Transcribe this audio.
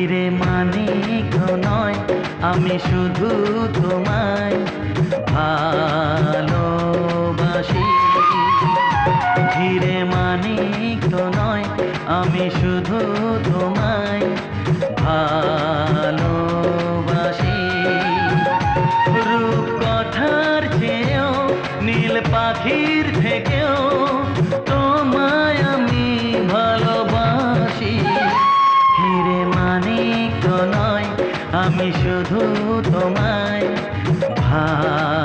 হিরে মানিক নয়, আমি শুধু তোমায় ভালোবাসি। হিরে মানিক নয়, আমি শুধু তোমায় ভালোবাসি। রূপ কথার চেয়েও, নীল পাখির থেকেও তোমায় আমি ভালোবাসি। হিরে মানিক নয়, আমি শুধু তোমায় ভালোবাসি।